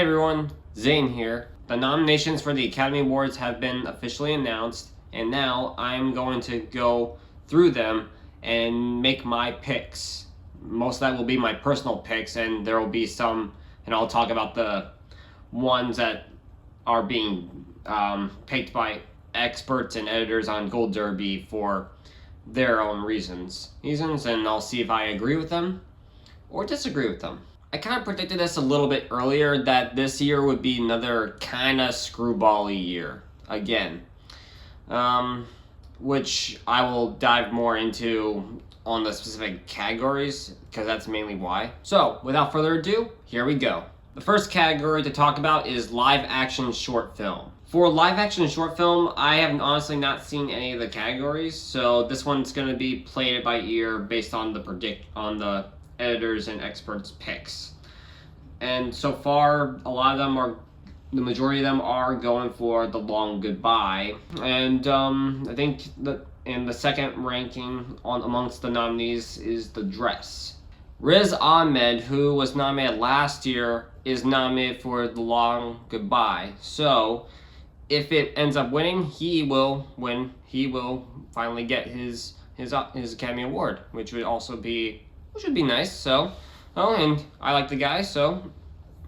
everyone, Zane here. The nominations for the Academy Awards have been officially announced, and now I'm going to go through them and make my picks. Most of that will be my personal picks, and there will be some, and I'll talk about the ones that are being picked by experts and editors on Gold Derby for their own reasons, and I'll see if I agree with them or disagree with them. I kind of predicted this a little bit earlier that this year would be another kind of screwball-y year again, which I will dive more into on the specific categories because that's mainly why. So without further ado, here we go. The first category to talk about is live action short film. For live action short film, I have honestly not seen any of the categories, so this one's going to be played it by ear based on the editors and experts picks. And so far, the majority of them are going for The Long Goodbye. And I think in the second ranking amongst the nominees is The Dress. Riz Ahmed, who was nominated last year, is nominated for The Long Goodbye. So if it ends up winning, he will win. He will finally get his Academy Award, which would be nice. So, and I like the guy, so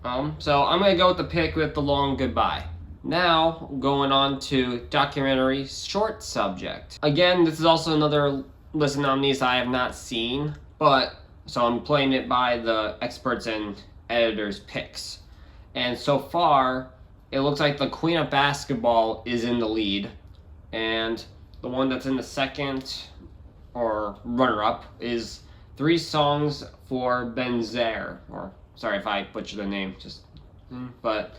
I'm gonna go with the pick with The Long Goodbye. Now, going on to documentary short subject. Again, this is also another list of nominees I have not seen, so I'm playing it by the experts and editors' picks. And so far, it looks like The Queen of Basketball is in the lead, and the one that's in the second or runner-up is 3 Songs for Benzer, or sorry if I butcher the name, but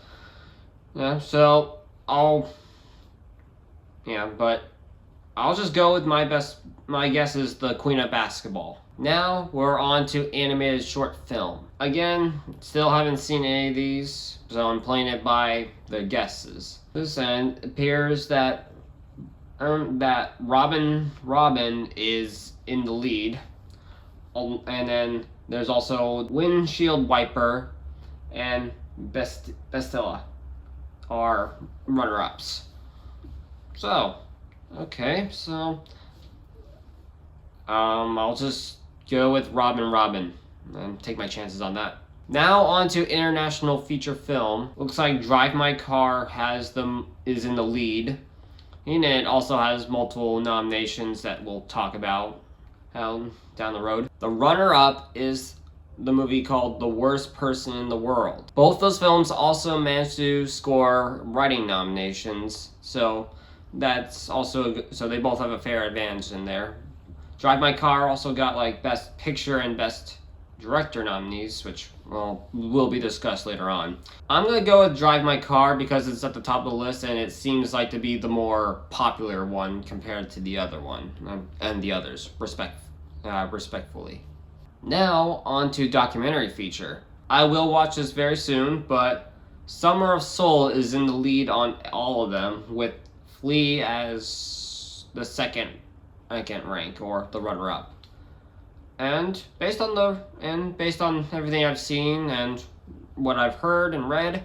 I'll just go with my guess is The Queen of Basketball. Now we're on to animated short film. Again, still haven't seen any of these, so I'm playing it by the guesses. This end appears that Robin is in the lead. And then there's also Windshield Wiper and Bestilla are runner-ups. I'll just go with Robin and take my chances on that. Now on to international feature film. Looks like Drive My Car is in the lead, and it also has multiple nominations that we'll talk about down the road. The runner-up is the movie called The Worst Person in the World. Both those films also managed to score writing nominations, so they both have a fair advantage in there. Drive My Car also got like Best Picture and Best Director nominees, which will be discussed later on. I'm gonna go with Drive My Car because it's at the top of the list and it seems like to be the more popular one compared to the other one and the others, respectfully. Now on to documentary feature. I will watch this very soon, but Summer of Soul is in the lead on all of them, with Flea as the second rank or the runner-up. And based on everything I've seen and what I've heard and read,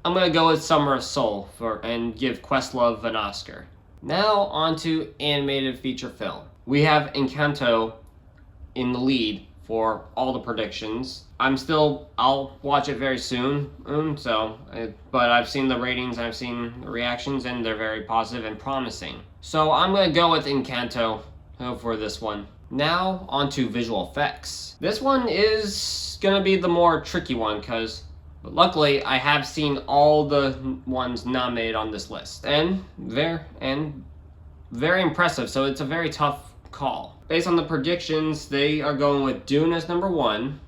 I'm gonna go with Summer of Soul and give Questlove an Oscar. Now on to animated feature film. We have Encanto in the lead for all the predictions. I'll watch it very soon, but I've seen the ratings, I've seen the reactions, and they're very positive and promising. So I'm gonna go with Encanto for this one. Now on to visual effects. This one is gonna be the more tricky one because luckily I have seen all the ones nominated on this list, and very impressive, so it's a very tough call. Based on the predictions, they are going with Dune as number 1,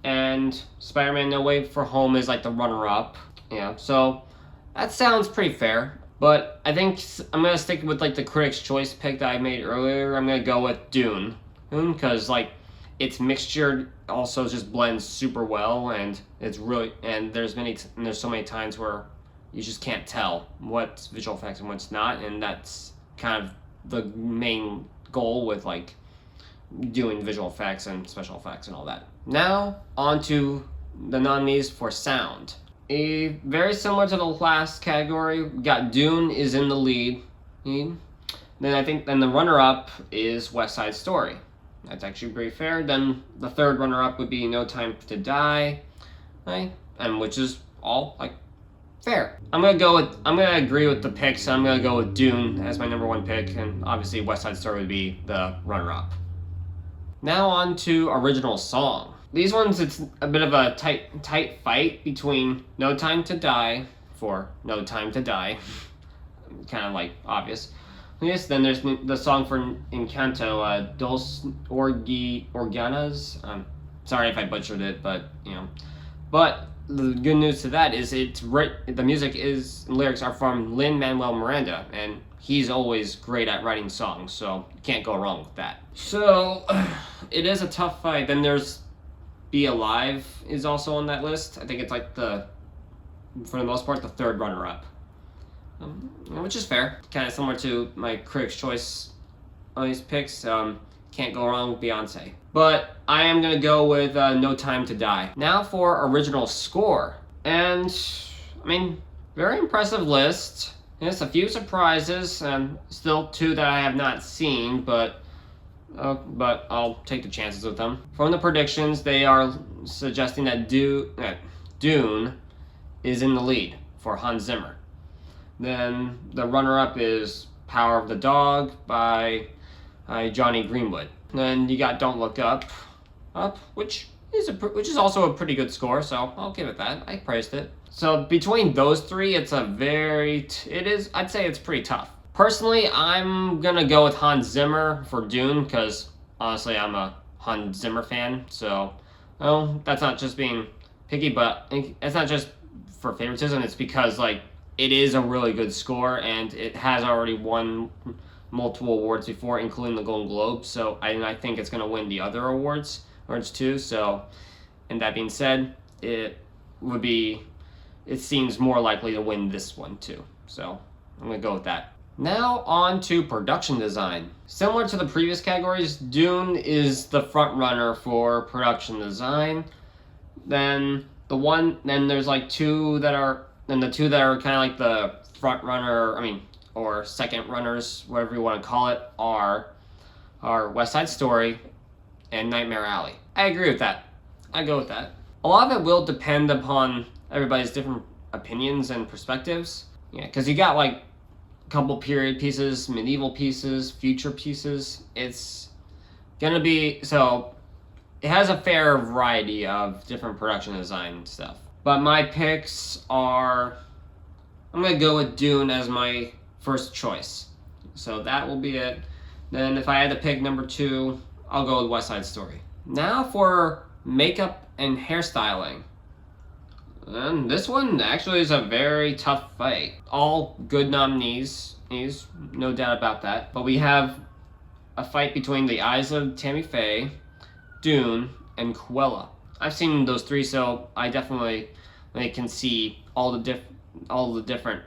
and Spider-Man No Way Home is like the runner-up. So that sounds pretty fair, but I think I'm gonna stick with like the Critics' Choice pick that I made earlier. I'm gonna go with Dune, because like its mixture also just blends super well, and it's really there's so many times where you just can't tell what's visual effects and what's not, and that's kind of the main goal with like doing visual effects and special effects and all that. Now on to the nominees for sound. very similar to the last category, we got Dune is in the lead. Then I think then the runner-up is West Side Story. That's actually pretty fair. Then the third runner-up would be No Time to Die, right? And which is all like fair. I'm gonna agree with the picks. I'm gonna go with Dune as my number 1 pick, and obviously West Side Story would be the runner-up. Now on to original song. These ones, it's a bit of a tight fight between No Time to Die for No Time to Die. Kind of like obvious. Yes, then there's the song for Encanto, Dos Organas. Sorry if I butchered it, but you know. But the good news to that is the music and lyrics are from Lin-Manuel Miranda, and he's always great at writing songs, so you can't go wrong with that. So it is a tough fight. Then there's Be Alive is also on that list. I think it's like for the most part, the third runner-up, which is fair. Kind of similar to my Critics' Choice on these picks. Can't go wrong with Beyonce. But I am going to go with No Time to Die. Now for original score. And, I mean, very impressive list. Yes, a few surprises, and still 2 that I have not seen, but I'll take the chances with them. From the predictions, they are suggesting that Dune is in the lead for Hans Zimmer. Then the runner-up is Power of the Dog by Johnny Greenwood. Then you got Don't Look Up, which is also a pretty good score, so I'll give it that. I praised it. So between those 3, I'd say it's pretty tough. Personally, I'm gonna go with Hans Zimmer for Dune because honestly, I'm a Hans Zimmer fan. So, that's not just being picky, but it's not just for favoritism. It's because like it is a really good score, and it has already won multiple awards before, including the Golden Globe. So I think it's gonna win the other awards too. So, and that being said, it seems more likely to win this one too. So I'm gonna go with that. Now on to production design. Similar to the previous categories, Dune is the front runner for production design. Then there's like the 2 that are kind of like the front runner, or second runners, whatever you want to call it, are West Side Story and Nightmare Alley. I agree with that. I go with that. A lot of it will depend upon everybody's different opinions and perspectives. Yeah, because you got like a couple period pieces, medieval pieces, future pieces. It's gonna be, so it has a fair variety of different production design stuff. But my picks are, I'm gonna go with Dune as my first choice. So that will be it. Then if I had to pick number 2, I'll go with West Side Story. Now for makeup and hairstyling. And this one actually is a very tough fight. All good nominees, no doubt about that. But we have a fight between The Eyes of Tammy Faye, Dune, and Cruella. I've seen those 3, so I definitely can see all the different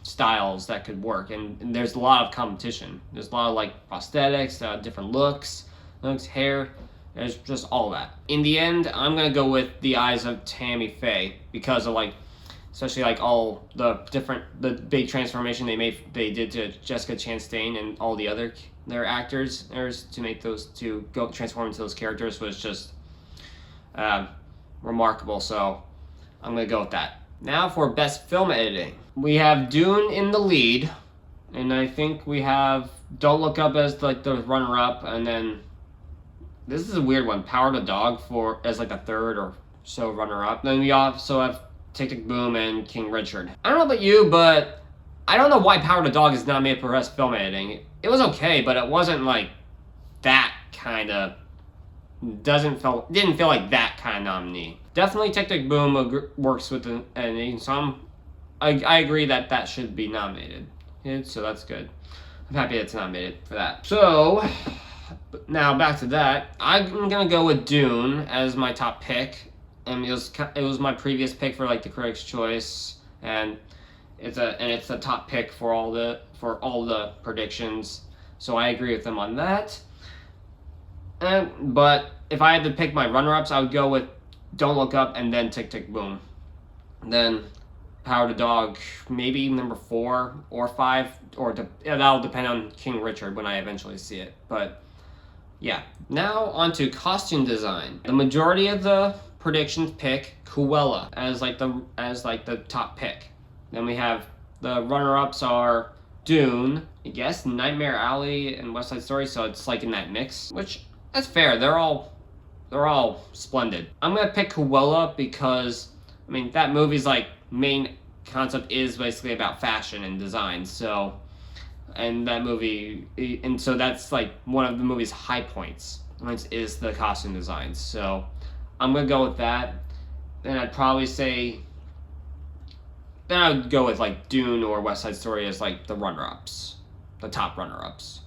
styles that could work, and there's a lot of competition. There's a lot of like prosthetics, different looks, hair. There's just all that. In the end, I'm gonna go with The Eyes of Tammy Faye because of especially all the big transformation they did to Jessica Chastain and all their actors to make those to go transform into those characters was just remarkable. So I'm gonna go with that. Now for best film editing, we have Dune in the lead, and I think we have Don't Look Up as the runner-up, and then this is a weird one, Power of the Dog as the third or so runner-up. Then we also have Tick Tick Boom and King Richard. I don't know about you, but I don't know why Power of the Dog is nominated for best film editing. It was okay, but it wasn't that kind of. Didn't feel like that kind of nominee. Definitely Tick Tick Boom works with the editing, so I agree that should be nominated. So that's good. I'm happy it's nominated for that. So now back to that. I'm gonna go with Dune as my top pick, and it was my previous pick for the Critics' Choice, and it's the top pick for all the predictions. So I agree with them on that. But if I had to pick my runner-ups, I would go with Don't Look Up and then Tick Tick Boom. Then Power the Dog, maybe number 4 or 5, or that'll depend on King Richard when I eventually see it. But yeah, now onto costume design. The majority of the predictions pick Cruella as like the top pick. Then we have the runner-ups are Dune, I guess, Nightmare Alley, and West Side Story. So it's like in that mix, which that's fair. They're all splendid. I'm gonna pick Cruella because I mean that movie's like main concept is basically about fashion and design. So, and that movie, and so that's like one of the movie's high points, which is the costume design. So I'm gonna go with that. Then I'd probably say, then I would go with like Dune or West Side Story as like the runner-ups, the top runner-ups.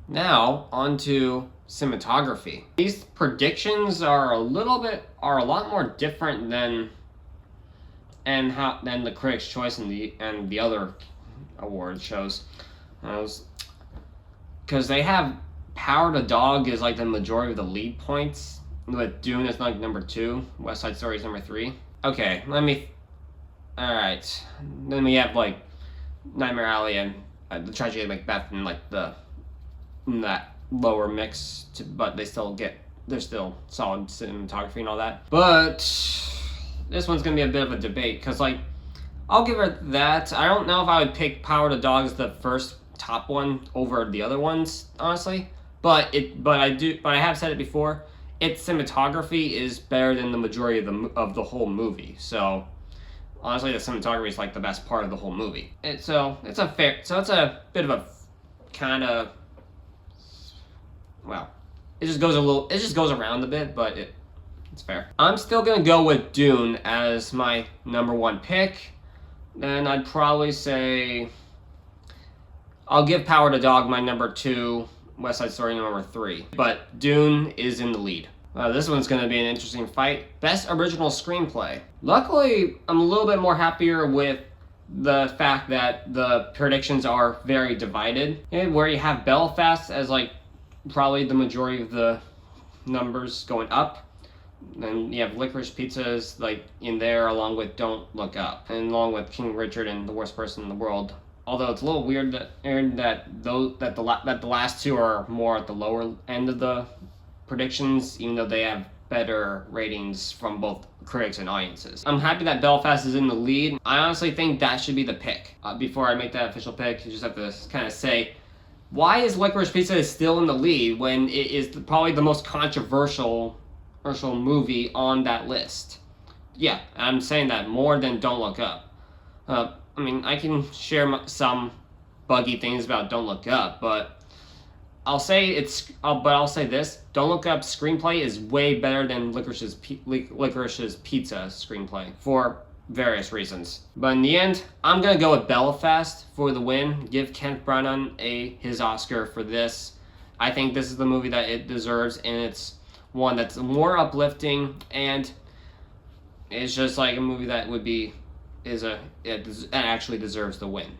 Now onto cinematography. These predictions are a lot more different than the Critics' Choice and the other award shows, because they have Power the Dog is like the majority of the lead points, with Dune is like number 2, West Side Story is number 3. Okay, alright, then we have like Nightmare Alley and the Tragedy of Macbeth and like that lower mix, but they're still solid cinematography and all that. But this one's gonna be a bit of a debate, because like I'll give her that. I don't know if I would pick Power the Dog as the first top one over the other ones, honestly. But I have said it before. Its cinematography is better than the majority of the whole movie. So honestly, the cinematography is like the best part of the whole movie. It's a bit of a kind of, well, it just goes around a bit, but it's fair. I'm still gonna go with Dune as my number 1 pick. Then I'd probably say I'll give Power the Dog my number 2, West Side Story number 3. But Dune is in the lead. This one's gonna be an interesting fight. Best Original Screenplay. Luckily, I'm a little bit more happier with the fact that the predictions are very divided. Where you have Belfast as like probably the majority of the numbers going up. Then you have Licorice Pizza is like in there, along with Don't Look Up, and along with King Richard and The Worst Person in the World. Although it's a little weird that the last two are more at the lower end of the predictions, even though they have better ratings from both critics and audiences. I'm happy that Belfast is in the lead. I honestly think that should be the pick. Before I make that official pick, you just have to kind of say, why is Licorice Pizza still in the lead when it is probably the most controversial movie on that list? Yeah, I'm saying that more than Don't Look Up. I mean, I can share some buggy things about Don't Look Up, but I'll say this: Don't Look Up's screenplay is way better than Licorice's Pizza screenplay for various reasons. But in the end, I'm gonna go with Belfast for the win. Give Kenneth Branagh his Oscar for this. I think this is the movie that it deserves, and it's one that's more uplifting, and it's just like a movie that it actually deserves the win.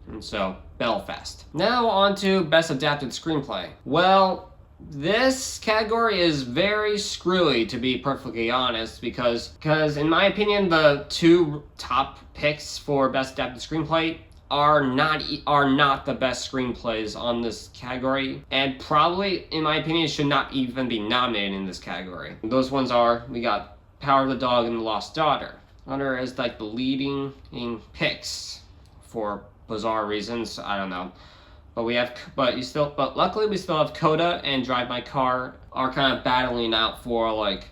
And so, Belfast. Now on to Best Adapted Screenplay. Well, this category is very screwy, to be perfectly honest, because in my opinion, the 2 top picks for Best Adapted Screenplay are not the best screenplays on this category, and probably, in my opinion, should not even be nominated in this category. Those ones are, we got Power of the Dog and The Lost Daughter. Under is like the leading picks for bizarre reasons, I don't know. But luckily we still have Coda and Drive My Car are kind of battling out for like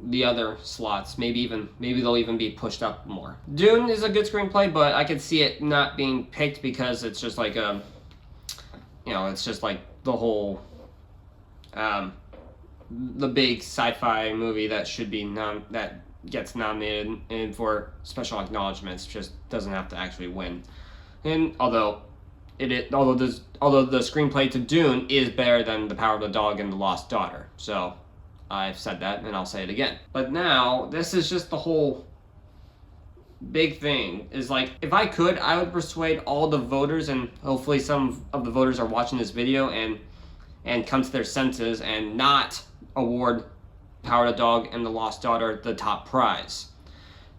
the other slots. Maybe they'll even be pushed up more. Dune is a good screenplay, but I could see it not being picked because it's just like it's just like the whole the big sci-fi movie that should be that gets nominated and for special acknowledgments, just doesn't have to actually win. And although the screenplay to Dune is better than The Power of the Dog and The Lost Daughter, so I've said that and I'll say it again. But now this is just the whole big thing. Is like, if I could, I would persuade all the voters, and hopefully some of the voters are watching this video and come to their senses and not award Power of the Dog and The Lost Daughter the top prize.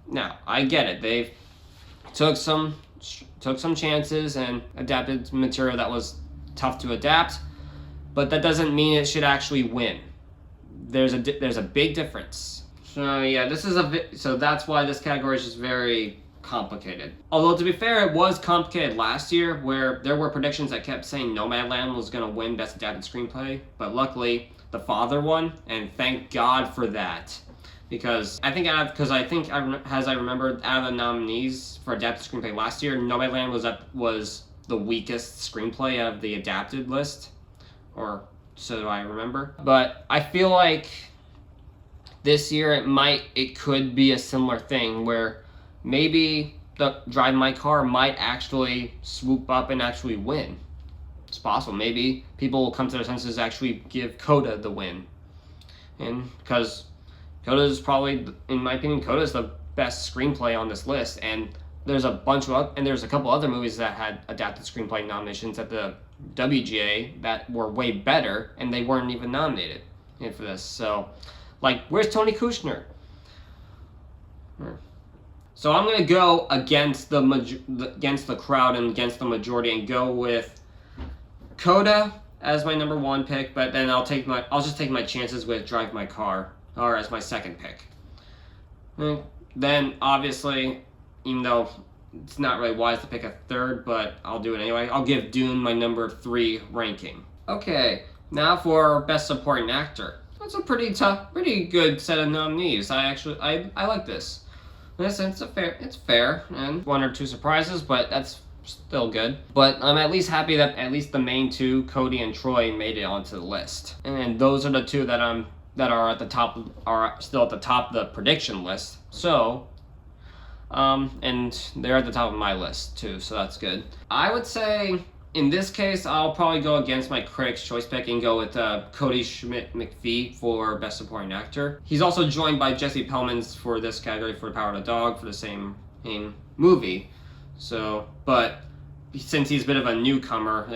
Now, I get it. They've took some chances and adapted material that was tough to adapt, but that doesn't mean it should actually win. There's a big difference. So yeah, so that's why this category is just very complicated. Although to be fair, it was complicated last year, where there were predictions that kept saying Nomadland was going to win Best Adapted Screenplay, but luckily The Father won, and thank God for that. Because I think, as I remember, out of the nominees for adapted screenplay last year, Nomadland was the weakest screenplay out of the adapted list, or so do I remember. But I feel like this year it could be a similar thing where maybe the Drive My Car might actually swoop up and actually win. It's possible. Maybe people will come to their senses and actually give Coda the win, and because Coda is probably, in my opinion, Coda is the best screenplay on this list, and there's a couple other movies that had adapted screenplay nominations at the WGA that were way better, and they weren't even nominated for this. So, like, where's Tony Kushner? So I'm gonna go against the crowd and against the majority and go with Coda as my number one pick, but then I'll just take my chances with Drive My Car, or as my second pick. Then, obviously, even though it's not really wise to pick a third, but I'll do it anyway, I'll give Dune my number 3 ranking. Okay, now for Best Supporting Actor. That's a pretty good set of nominees. I like this. It's fair, and 1 or 2 surprises, but that's still good. But I'm at least happy that at least the main 2, Cody and Troy, made it onto the list. And those are the 2 that are still at the top of the prediction list. So, and they're at the top of my list too, so that's good. I would say in this case, I'll probably go against my Critics' Choice pick and go with Cody Schmidt-McPhee for Best Supporting Actor. He's also joined by Jesse Plemons for this category for The Power of the Dog for the same movie. So, but since he's a bit of a newcomer,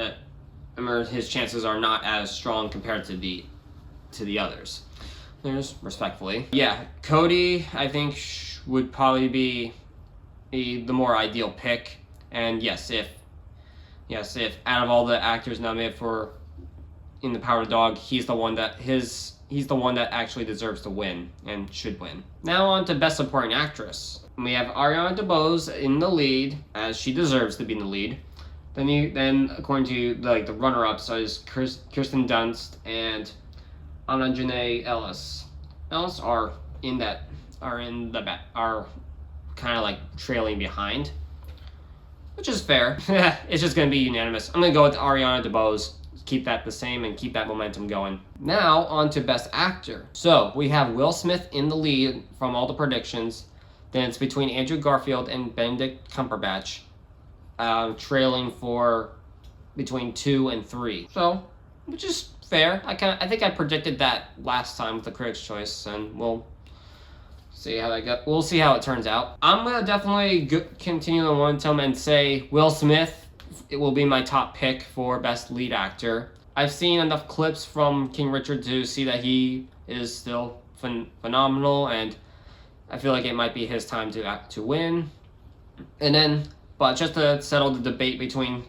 his chances are not as strong compared to the others. Respectfully. Yeah, Cody, I think, would probably be the more ideal pick. And yes, if out of all the actors nominated for in The Power of the Dog, he's the one that actually deserves to win and should win. Now on to Best Supporting Actress. We have Ariana DeBose in the lead, as she deserves to be in the lead. Then according to the runner-ups is Kirsten Dunst and Anna Janae Ellis. Are kind of like trailing behind, which is fair. It's just gonna be unanimous. I'm gonna go with Ariana DeBose. Keep that the same and keep that momentum going. Now on to Best Actor. So we have Will Smith in the lead from all the predictions. Then it's between Andrew Garfield and Benedict Cumberbatch, trailing for between 2 and 3. So, which is fair. I think I predicted that last time with the Critics' Choice, and we'll see how that goes. We'll see how it turns out. I'm gonna definitely continue the momentum and say Will Smith. It will be my top pick for Best Lead Actor. I've seen enough clips from King Richard to see that he is still phenomenal, and I feel like it might be his time to win. And then, but just to settle the debate between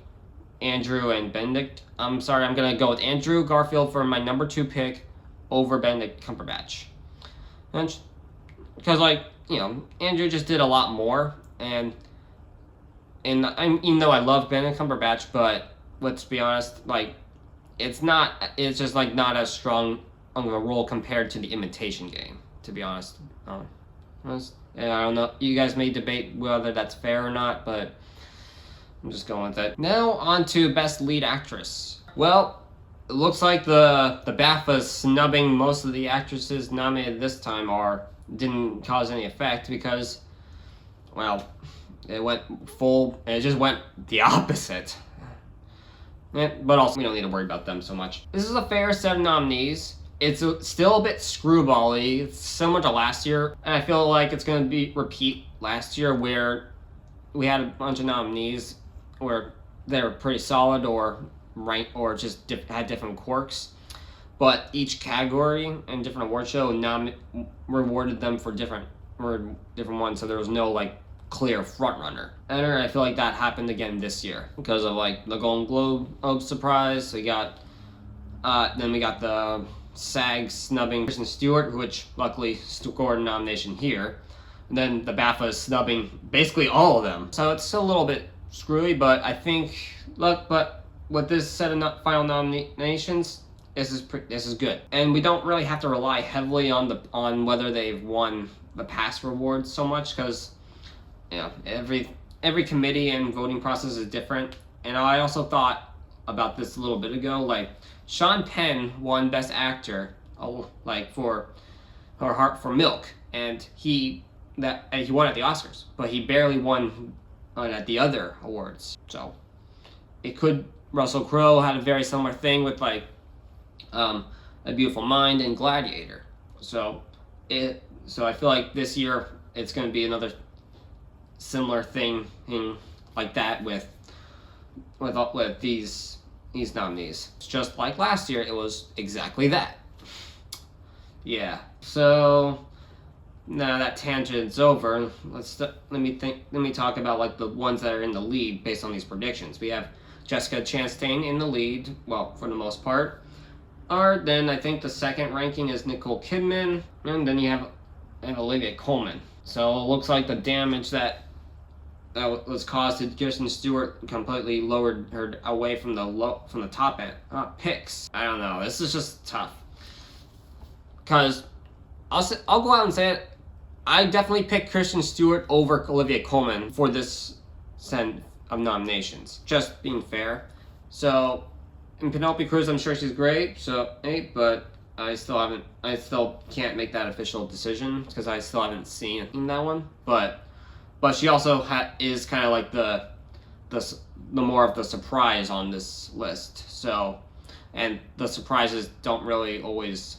Andrew and Benedict, I'm gonna go with Andrew Garfield for my number 2 pick over Benedict Cumberbatch. And because Andrew just did a lot more, and even though I love Benedict Cumberbatch, but let's be honest, it's just not as strong of a role compared to The Imitation Game, to be honest. And I don't know, you guys may debate whether that's fair or not, but I'm just going with it. Now on to Best Lead Actress. Well, it looks like the BAFTA snubbing most of the actresses nominated this time didn't cause any effect because, well, it just went the opposite. But also, we don't need to worry about them so much. This is a fair set of nominees. It's still a bit screwball-y. It's similar to last year, and I feel like it's going to repeat last year, where we had a bunch of nominees where they were pretty solid or ranked or just had different quirks, but each category and different award show rewarded them for different different ones, so there was no like clear front runner. And I feel like that happened again this year because of like the Golden Globe surprise. We got then we got the SAG snubbing Kristen Stewart, which luckily scored a nomination here. And then the BAFTA snubbing basically all of them. So it's still a little bit screwy, but I think but with this set of final nominations, this is good. And we don't really have to rely heavily on whether they've won the past rewards so much, because you know, every committee and voting process is different. And I also thought about this a little bit ago, like Sean Penn won Best Actor, like for Her Heart for Milk, and he won at the Oscars, but he barely won at the other awards. So it could. Russell Crowe had a very similar thing with like A Beautiful Mind and Gladiator. So I feel like this year it's going to be another similar thing like that with these nominees. It's just like last year, it was exactly that. Yeah. So now that tangent's over, let me talk about like the ones that are in the lead based on these predictions. We have Jessica Chastain in the lead, well, for the most part. Then I think the second ranking is Nicole Kidman, and then you have Olivia Colman. So it looks like the damage that was caused to Kristen Stewart completely lowered her away from the top end picks. I don't know. This is just tough. Cause I'll go out and say it. I definitely picked Kristen Stewart over Olivia Colman for this set of nominations. Just being fair. So, in Penelope Cruz, I'm sure she's great. So, but I still can't make that official decision because I still haven't seen that one. But she also is kind of like the more of the surprise on this list. So, and the surprises don't really always,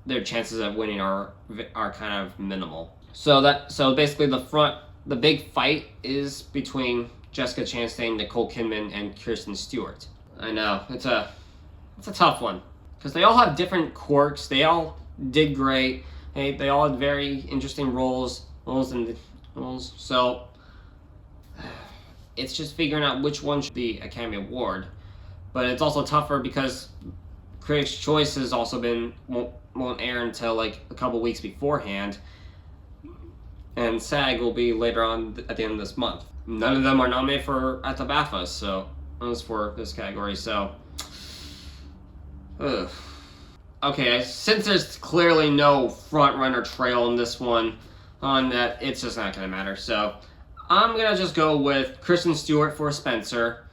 their chances of winning are kind of minimal. So basically the big fight is between Jessica Chastain, Nicole Kidman, and Kristen Stewart. I know it's a tough one because they all have different quirks. They all did great. They all had very interesting roles. So it's just figuring out which one should be Academy Award. But it's also tougher because Critics' Choice has also won't air until like a couple weeks beforehand, and SAG will be later on at the end of this month. None of them are nominated at the BAFTA, so for this category. So, okay, since there's clearly no front runner trail in this one, on that it's just not gonna matter. So I'm gonna just go with Kristen Stewart for Spencer,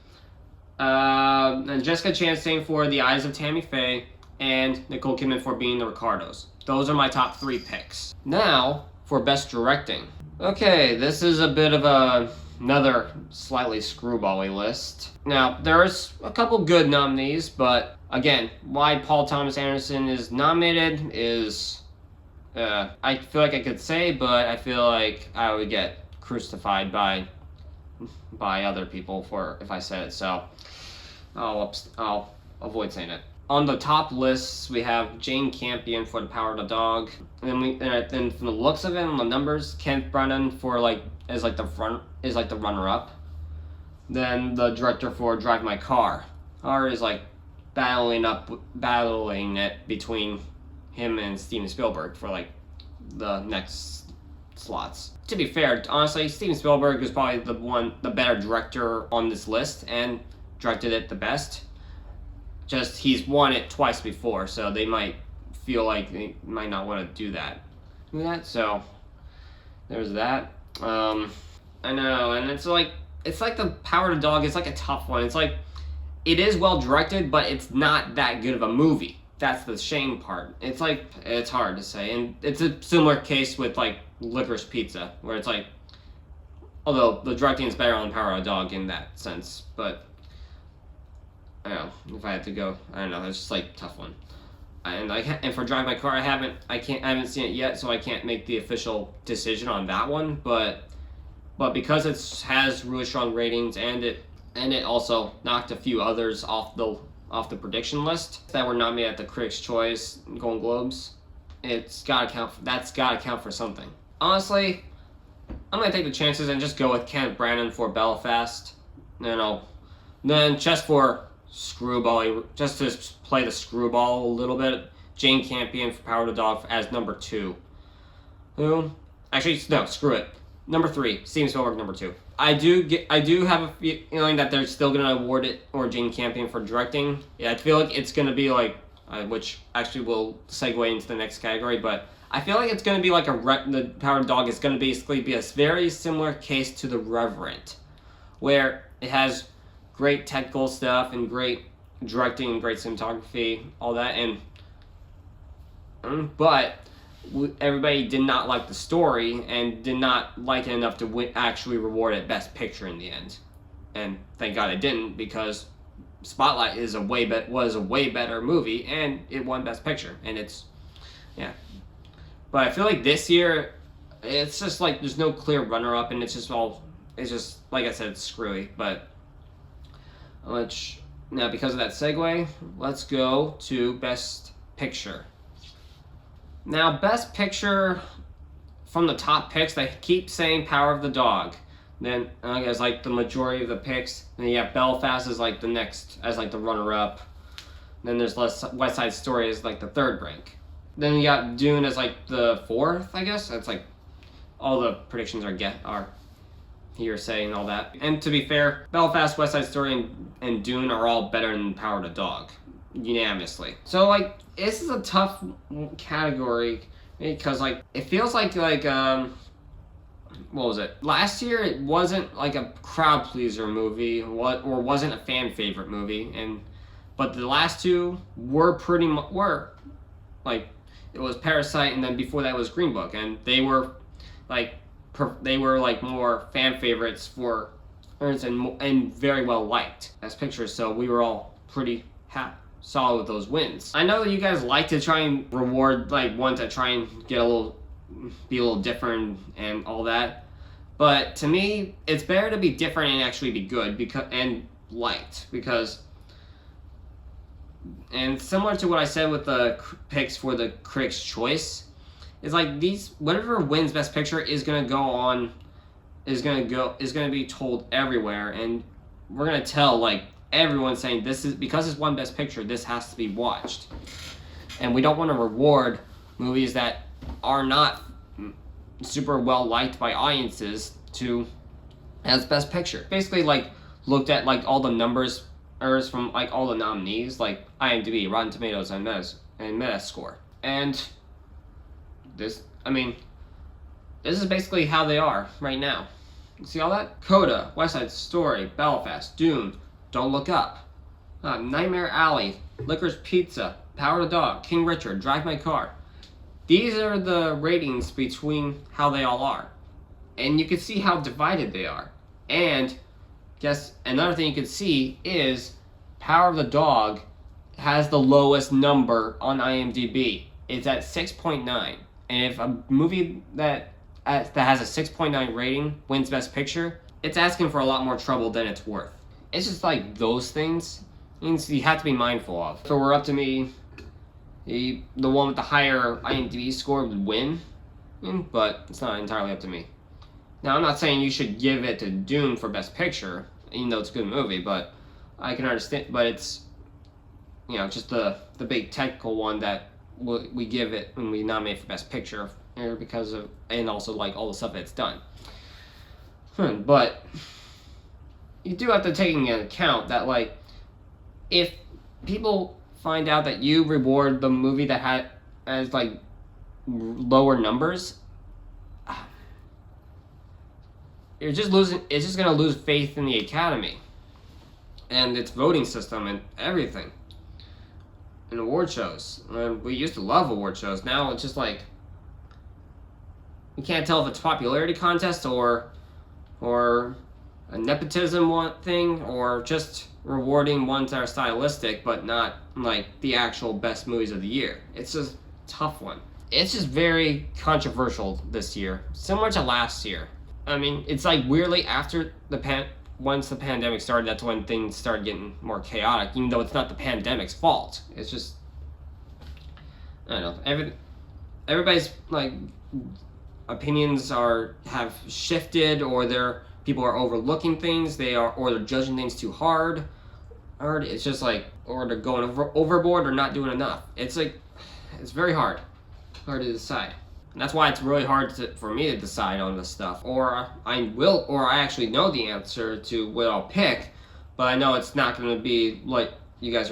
and Jessica Chastain for The Eyes of Tammy Faye, and Nicole Kidman for Being the Ricardos. Those are my top 3 picks. Now for Best Directing. Okay, this is a bit of another slightly screwball-y list. Now, there's a couple good nominees, but again, why Paul Thomas Anderson is nominated is, I feel like I could say, but I feel like I would get crucified by other people if I said it, so I'll avoid saying it. On the top lists, we have Jane Campion for The Power of the Dog, and then from the looks of it and the numbers, Kenneth Branagh is the runner-up. Then the director for Drive My Car, is like battling it between him and Steven Spielberg for like the next slots. To be fair, honestly, Steven Spielberg is probably the better director on this list and directed it the best. Just he's won it twice before, so they might feel like they might not want to do that. So there's that. I know, and it's like The Power of the Dog is like a tough one. It's like it is well directed, but it's not that good of a movie. That's the shame part. It's like it's hard to say, and it's a similar case with like Licorice Pizza, where it's like, although the directing is better on Power of the Dog in that sense, but I don't know if I had to go. I don't know. It's just like a tough one. And for Drive My Car, I haven't seen it yet, so I can't make the official decision on that one. But because it has really strong ratings and it also knocked a few others off the prediction list that were nominated at the Critics' Choice and Golden Globes, that's got to count for something. honestly, I'm gonna take the chances and just go with Kenneth Branagh for Belfast. Then just for screwball, just to play the screwball a little bit, Jane Campion for Power of the Dog as number 2. Who? Actually, no, screw it. Number 3, Steven Spielberg, number 2. I do have a feeling that they're still gonna award it or Jane Campion for directing. Yeah, I feel like it's gonna be like, which actually will segue into the next category, but I feel like it's gonna be like the Power of the Dog is gonna basically be a very similar case to The Revenant, where it has great technical stuff and great directing and great cinematography, all that, but everybody did not like the story and did not like it enough to actually reward it Best Picture in the end. And thank God it didn't, because Spotlight was a way better movie and it won Best Picture. And yeah. But I feel like this year, it's just like there's no clear runner-up, and it's just like I said, it's screwy. But now because of that segue, let's go to Best Picture. Now, Best Picture, from the top picks, they keep saying Power of the Dog. Then I guess like the majority of the picks. Then you have Belfast as like the next, as like the runner-up. Then there's West Side Story as like the 3rd rank. Then you got Dune as like the 4th, I guess. That's like all the predictions are hearsay and all that. And to be fair, Belfast, West Side Story, and Dune are all better than Power of the Dog, unanimously. So like, this is a tough category because like it feels like what was it? Last year it wasn't like a crowd pleaser movie, or wasn't a fan favorite movie, but the last 2 were like, it was Parasite, and then before that was Green Book, and they were like more fan favorites for and very well liked as pictures. So we were all pretty solid with those wins. I know that you guys like to try and reward like ones that try and be a little different and all that, but to me it's better to be different and actually be good and liked, and similar to what I said with the picks for the Critics' Choice, is like whatever wins Best Picture is gonna be told everywhere, and we're gonna tell like everyone saying this is because it's won Best Picture, this has to be watched. And we don't want to reward movies that are not super well liked by audiences as Best Picture. Basically, like looked at like all the numbers from like all the nominees, like IMDb, Rotten Tomatoes, and Metascore, and this is basically how they are right now. You see all that? Coda, West Side Story, Belfast, Dune, Don't Look Up, Nightmare Alley, Licorice Pizza, Power of the Dog, King Richard, Drive My Car. These are the ratings between how they all are. And you can see how divided they are. And guess another thing you can see is Power of the Dog has the lowest number on IMDb. It's at 6.9. And if a movie that has a 6.9 rating wins Best Picture, it's asking for a lot more trouble than it's worth. It's just like those things you have to be mindful of. If it were up to me, the one with the higher IMDb score would win, but it's not entirely up to me. Now, I'm not saying you should give it to Dune for Best Picture, even though it's a good movie, but I can understand, but it's, just the big technical one that we give it when we nominate for Best Picture, because of, and also like all the stuff that's done. But you do have to take into account that like, if people find out that you reward the movie that has like lower numbers, it's just gonna lose faith in the Academy and its voting system and everything. And award shows. We used to love award shows. Now it's just like, you can't tell if it's a popularity contest or a nepotism thing, or just rewarding ones that are stylistic but not like the actual best movies of the year. It's just a tough one. It's just very controversial this year, similar to last year. It's like weirdly after once the pandemic started, that's when things started getting more chaotic, even though it's not the pandemic's fault. It's just, I don't know, everybody's like opinions have shifted, or people are overlooking things, or they're judging things too hard, or it's just like, or they're going overboard or not doing enough. It's like, it's very hard to decide. And that's why it's really hard for me to decide on this stuff. Or I actually know the answer to what I'll pick, but I know it's not going to be like you guys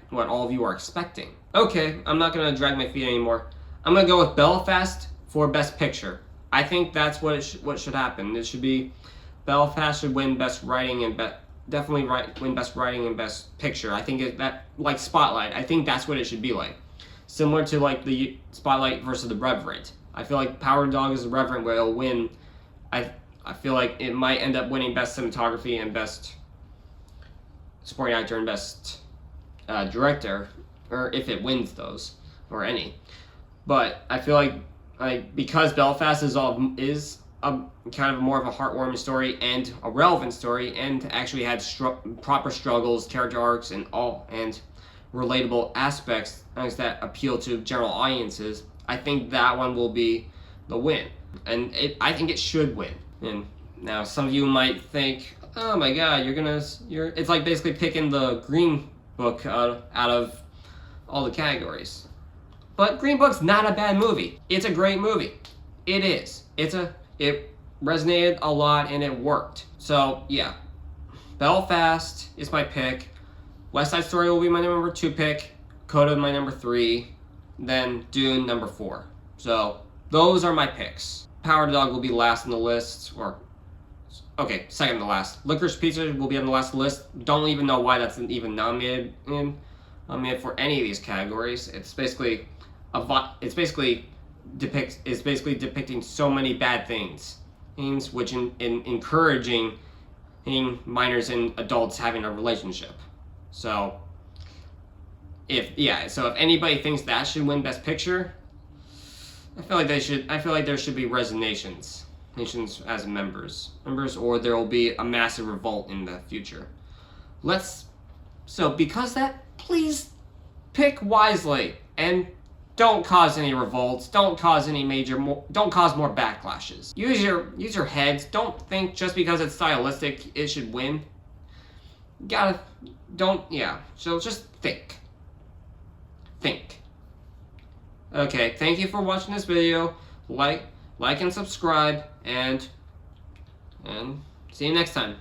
what all of you are expecting. Okay, I'm not going to drag my feet anymore. I'm going to go with Belfast for Best Picture. I think that's what should happen. It should be Belfast should win Best Writing and definitely win Best Writing and Best Picture. I think that like Spotlight. I think that's what it should be like. Similar to like the Spotlight versus The Revenant. I feel like Power Dog is The Revenant where it'll win. I feel like it might end up winning Best Cinematography and Best Supporting Actor and Best Director, or if it wins those, or any. But I feel like because Belfast is a kind of more of a heartwarming story and a relevant story, and actually had proper struggles, character arcs, and relatable aspects that appeal to general audiences, I think that one will be the win. And I think it should win. And now some of you might think, oh my god, it's like basically picking the Green Book out of all the categories. But Green Book's not a bad movie. It's a great movie. It is. It resonated a lot and it worked. So yeah, Belfast is my pick. West Side Story will be my number 2 pick. Coda my number 3. Then Dune number 4. So those are my picks. Power Dog will be last on the list, okay, second to last. Licorice Pizza will be on the last list. Don't even know why that's even nominated for any of these categories. It's basically depicting so many bad things which in encouraging minors and adults having a relationship. So if anybody thinks that should win Best Picture, I feel like there should be nations as members, or there will be a massive revolt in the future. Because that, please pick wisely and don't cause any revolts. Don't cause any don't cause more backlashes. Use your heads. Don't think just because it's stylistic it should win. So just think. Okay, thank you for watching this video. Like and subscribe, and see you next time.